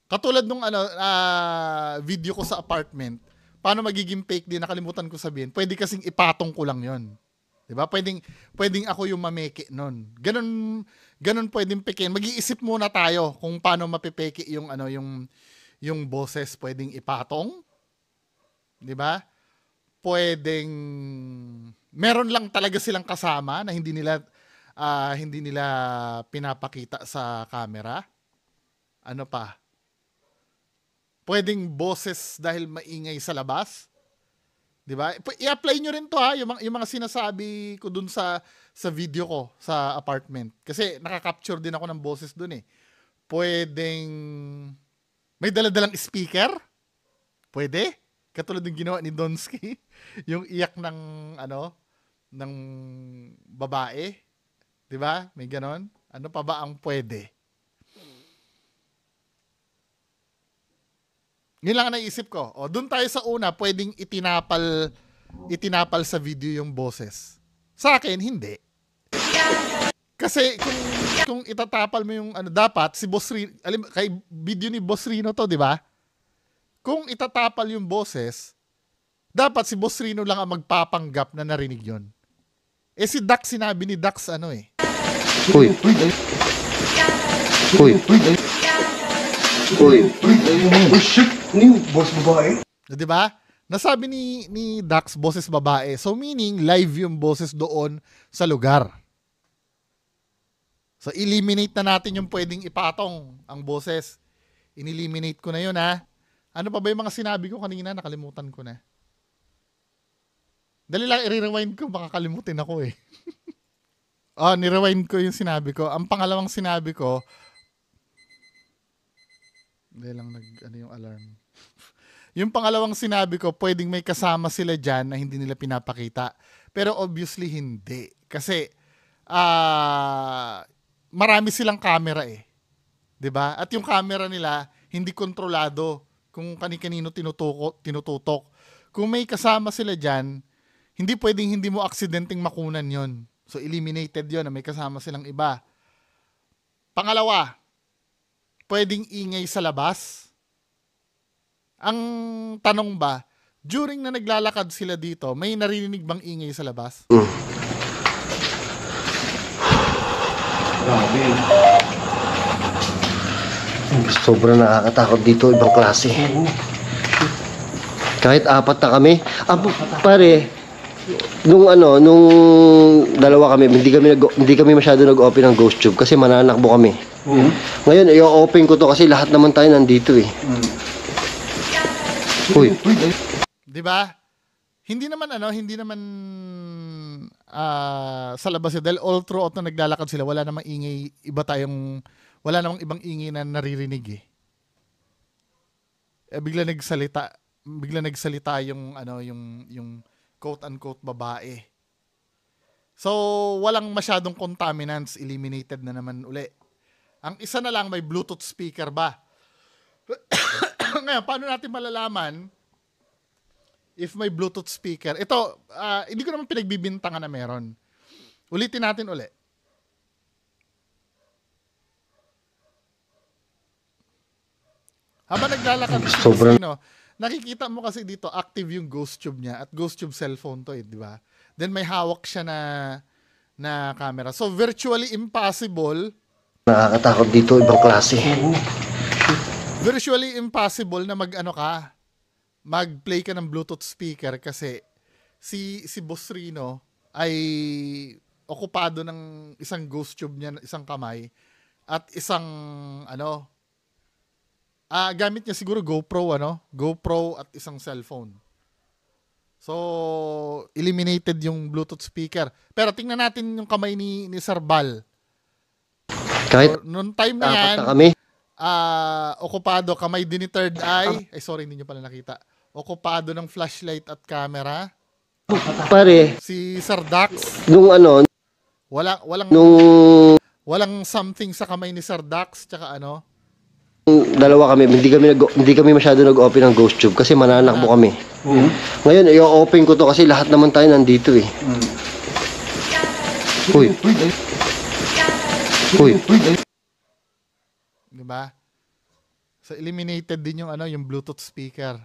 Katulad nung video ko sa apartment, paano magiging fake din, nakalimutan ko sabihin. Pwede kasing ipatong ko lang 'yon. 'Di ba? Pwedeng ako yung mameke noon. Ganun pwedeng pekin. Mag-iisip muna tayo kung paano mapepeke yung yung boses, pwedeng ipatong. 'Di ba? Pwedeng meron lang talaga silang kasama na hindi nila pinapakita sa camera. Ano pa? Pwedeng boses dahil maingay sa labas. 'Di ba? I-apply nyo rin 'to ha, yung mga sinasabi ko dun sa video ko sa apartment. Kasi nakaka-capture din ako ng boses dun eh. Pwedeng may dala-dalang speaker? Pwede? Katulad ng ginawa ni Donsky, yung iyak ng ng babae. 'Di ba? May ganon. Ano pa ba ang pwede? Yun lang ang naisip ko. O, doon tayo sa una, pwedeng itinapal sa video yung boses. Sa akin, hindi. Kasi kung itatapal mo yung dapat si Boss Rino, kay video ni Boss Rino to, di ba? Kung itatapal yung boses, dapat si Boss Rino lang ang magpapanggap na narinig yon. Eh si Dax, sinabi ni Dax Shit. Ano yung boss babae? di ba? Nasabi ni Dax, boses babae. So meaning, live yung boses doon sa lugar. So eliminate na natin yung pwedeng ipatong ang boses. In-eliminate ko na yun ha. Ano pa ba yung mga sinabi ko kanina? Nakalimutan ko na. Dali lang, i-rewind ko. Makakalimutin ako eh. Ni-rewind ko yung sinabi ko. Ang pangalawang sinabi ko, hindi lang yung alarm. Yung pangalawang sinabi ko, pwedeng may kasama sila dyan na hindi nila pinapakita. Pero obviously hindi. Kasi marami silang camera eh. 'Di ba? At yung camera nila hindi kontrolado kung kani-kanino tinututok. Kung may kasama sila dyan, hindi pwedeng hindi mo aksidenteng makunan yon. So, eliminated yon na may kasama silang iba. Pangalawa, pwedeng ingay sa labas. Ang tanong ba, during na naglalakad sila dito, may narinig bang ingay sa labas? Sobrang nakakatakot dito, ibang klase. Kahit apat na kami. Pare, nung dalawa kami, hindi kami masyado nag-open ng ghost tube kasi mananakbo kami. Ngayon, i-open ko to kasi lahat naman tayo nandito eh. Uy. 'Di ba? Hindi naman sa labas dahil all throughout na naglalakad sila, wala namang ibang ingay na naririnig eh. Bigla nagsalita yung quote unquote babae. So, walang masyadong contaminants, eliminated na naman uli. Ang isa na lang, may Bluetooth speaker ba? Ngayon, paano natin malalaman if may Bluetooth speaker? Ito, hindi ko naman pinagbibintangan na meron. Ulitin natin uli. Habang naglalakad si Bossrino, nakikita mo kasi dito active yung ghost tube niya at ghost tube cellphone to di ba? Then may hawak siya na camera. So virtually impossible. Nakakatakot dito, ibang klase. Virtually impossible na mag-play ka ng Bluetooth speaker kasi si Bossrino ay okupado ng isang ghost tube niya, isang kamay at isang gamit niya siguro GoPro at isang cellphone. So, eliminated yung Bluetooth speaker. Pero tingnan natin yung kamay ni Sir Bal. Kahit noong time na yan, kami. okupado, kamay din ni Third Eye. Ay, sorry, hindi nyo pala nakita. Okupado ng flashlight at camera. Pare, Si Sir Dax, nung walang something sa kamay ni Sir Dax, tsaka dalawa kami, hindi kami masyado nag-open ng ghost tube kasi mananakbo kami. Ngayon, i-open ko to kasi lahat naman tayo nandito eh. Uy. diba? So, eliminated din yung Bluetooth speaker.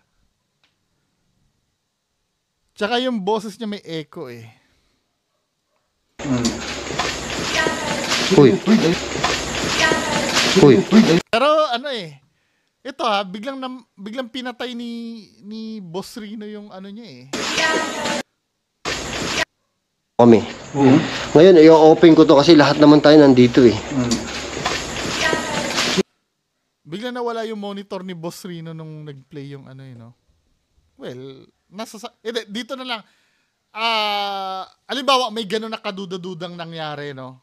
Tsaka yung boses niya may echo eh. Uy. Pero ito biglang pinatay ni Bossrino yung niya eh. Kami. Ngayon, i-open ko to kasi lahat naman tayo nandito eh. Biglang nawala yung monitor ni Bossrino nung nag-play yung Well, dito na lang. Halimbawa, may gano'n na kaduda-dudang nangyari, no?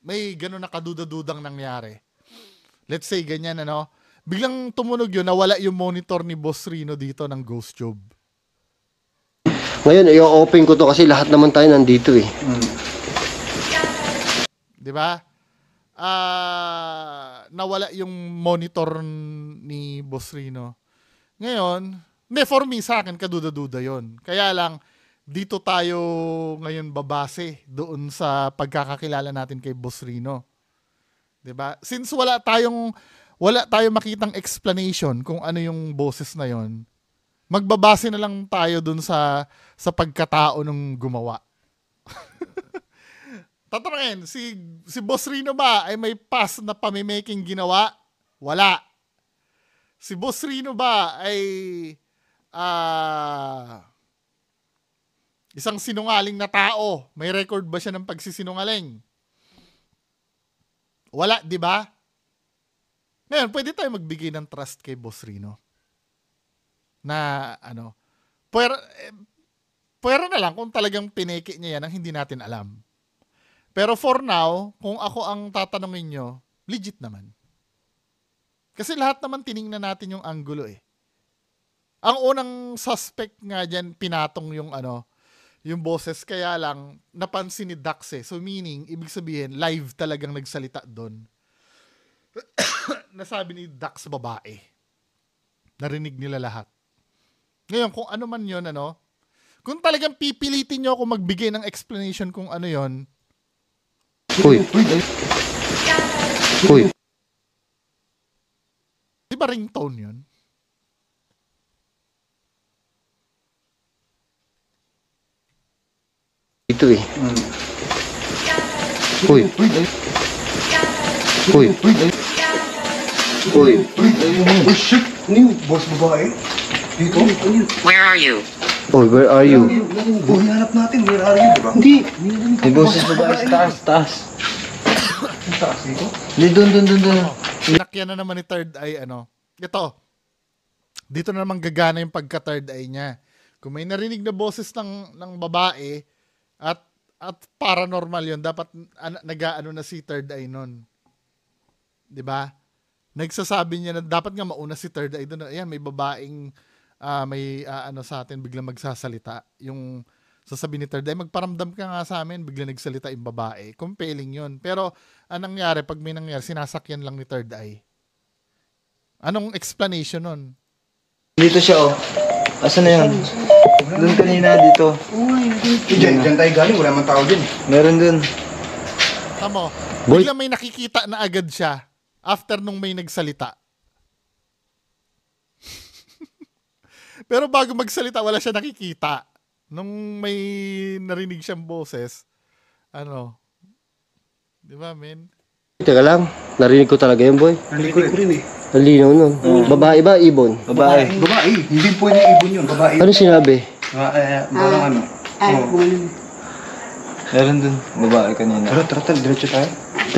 May gano'n na kaduda-dudang nangyari. Let's say, ganyan, biglang tumunog yun, nawala yung monitor ni Bossrino dito ng ghost tube. Ngayon, i-open ko to kasi lahat naman tayo nandito eh. Di ba? Nawala yung monitor ni Bossrino. Ngayon, for me, sa akin, kaduda-duda yon. Kaya lang, dito tayo ngayon babase doon sa pagkakakilala natin kay Bossrino. 'Di ba? Since wala tayong makitang explanation kung ano yung boses na yon, magbabase na lang tayo doon sa pagkatao ng gumawa. Tatanungin, si Bossrino ba ay may past na pamimiking ginawa? Wala. Si Bossrino ba ay isang sinungaling na tao? May record ba siya ng pagsisinungaling? Wala, di ba? Ngayon, pwede tayo magbigay ng trust kay Bossrino. Na, pwera na lang kung talagang pineke niya yan ang hindi natin alam. Pero for now, kung ako ang tatanungin nyo, legit naman. Kasi lahat naman tiningnan natin yung anggulo eh. Ang unang suspect nga dyan, pinatong yung boses, kaya lang napansin ni Dax eh. So meaning, ibig sabihin, live talagang nagsalita doon. Nasabi ni Dax babae. Narinig nila lahat. Ngayon, kung ano man yun, Kung talagang pipilitin nyo ako magbigay ng explanation kung ano yon. Uy. Uy. Di ba ringtone yun? Ito eh. Uy. Uy. Uy. Oh shit! Ano yun? Boss babae? Dito? Where are you? Oh, where are you? Oh, hinanap natin. Where are you, diba? Hindi. May boses babae sa taas, taas. Ang taas dito? Hindi, doon. Sinakyan na naman ni Third Eye, ano. Ito. Dito na naman gagana yung pagka-third eye niya. Kung may narinig na boses ng babae at paranormal yun, dapat nag-aano na si third eye nun. 'Di ba? Nagsasabi niya na dapat nga mauna si third eye doon. Ayan, may babaeng ano sa atin biglang magsasalita. Yung sasabihin ni third eye, magparamdam ka nga sa amin, biglang nagsalita yung babae. Compelling yun. Pero anong nangyari pag may nangyari, sinasakyan lang ni third eye. Anong explanation nun? Dito siya, oh. Asan na yun? Doon kanina, dito. Diyan tayo galing. Wala man tao dyan. Meron doon. Tamo, Boy. biglang may nakikita na agad siya after nung may nagsalita. Pero bago magsalita, wala siya nakikita. Nung may narinig siyang boses, ano, di ba, men? Teka lang. Narinig ko talaga yun, boy. Narinig ko rin eh. Ang linaw nun. Babae ba? Ibon? Babae. Babae. Hindi pwede ibon yun. Babae. Ano sinabi? Parang ano? Meron doon. Babae kanina. Tara. Diretso tayo.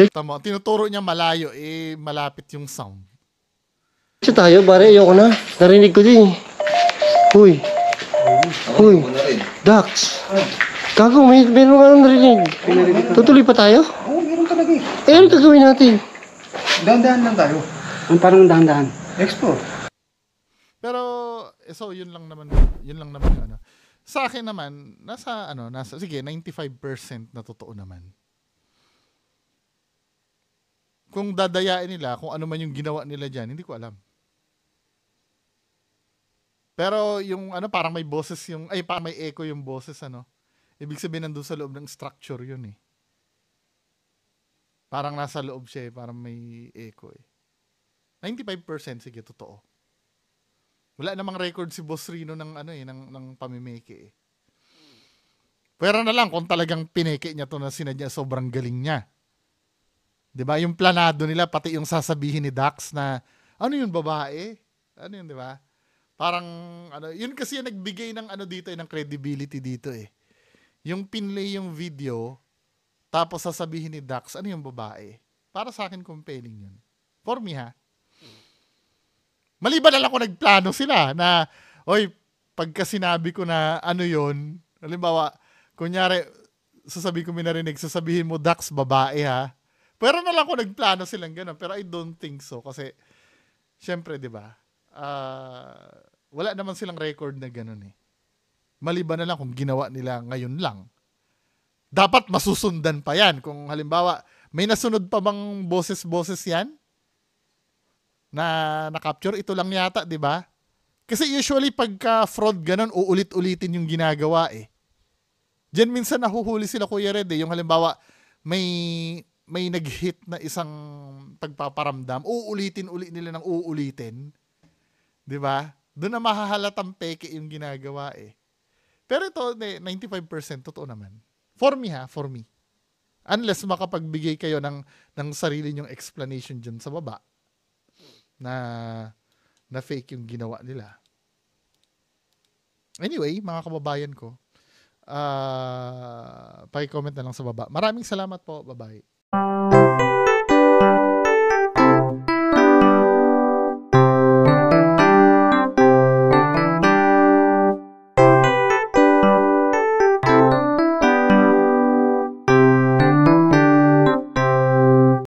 Tamo, tinuturo niya malayo, malapit yung sound. Sa tayo, pare. Ayoko na. Narinig ko din. Uy. Uy. Dax. Gago, meron ka nang narinig. Tutuloy pa tayo? Oo, meron talaga eh. Ano gagawin natin? Dahan-dahan lang tayo. Ang parang dahan-dahan. Explore. Pero, so, yun lang naman yung ano. Sa akin naman, sige, 95% na totoo naman. Kung dadayain nila, kung ano man yung ginawa nila dyan, hindi ko alam. Pero yung parang may boses parang may echo yung boses, Ibig sabihin nandun sa loob ng structure yun eh. Parang nasa loob siya parang may echo eh. 95% sige, totoo. Wala namang record si Boss Rino ng pamimeke eh. Pero na lang kung talagang pineke niya to na sinadya, sobrang galing niya. 'Di ba? Yung planado nila pati yung sasabihin ni Dax na ano yun babae? Ano yun, 'di ba? Parang yun kasi yung nagbigay ng dito ng credibility dito eh. Yung pinlay yung video tapos sasabihin ni Dax ano yung babae? Para sa akin compelling yun. For me ha. Maliban na lang kung nagplano sila na, oy, pagka sinabi ko na ano yun, halimbawa, kunyari, sasabihin mo, Dax, babae ha. Pero na lang kung nagplano silang gano'n. Pero I don't think so. Kasi, syempre, di ba, wala naman silang record na gano'n eh. Maliban na lang kung ginawa nila ngayon lang. Dapat masusundan pa yan. Kung halimbawa, may nasunod pa bang boses-boses yan? Na capture ito lang yata, 'di ba? Kasi usually pagka fraud ganun, uulit-ulitin yung ginagawa eh. Diyan minsan nahuhuli sila, Kuya Red, yung halimbawa may nag-hit na isang pagpaparamdam, uulitin nila ng uulitin. 'Di ba? Doon na mahahalatang peke yung ginagawa eh. Pero ito 95% totoo naman. For me. Unless makapagbigay kayo ng sarili nyong explanation diyan sa baba. Na fake yung ginawa nila. Anyway, mga kababayan ko, paki-comment na lang sa baba. Maraming salamat po. Bye-bye.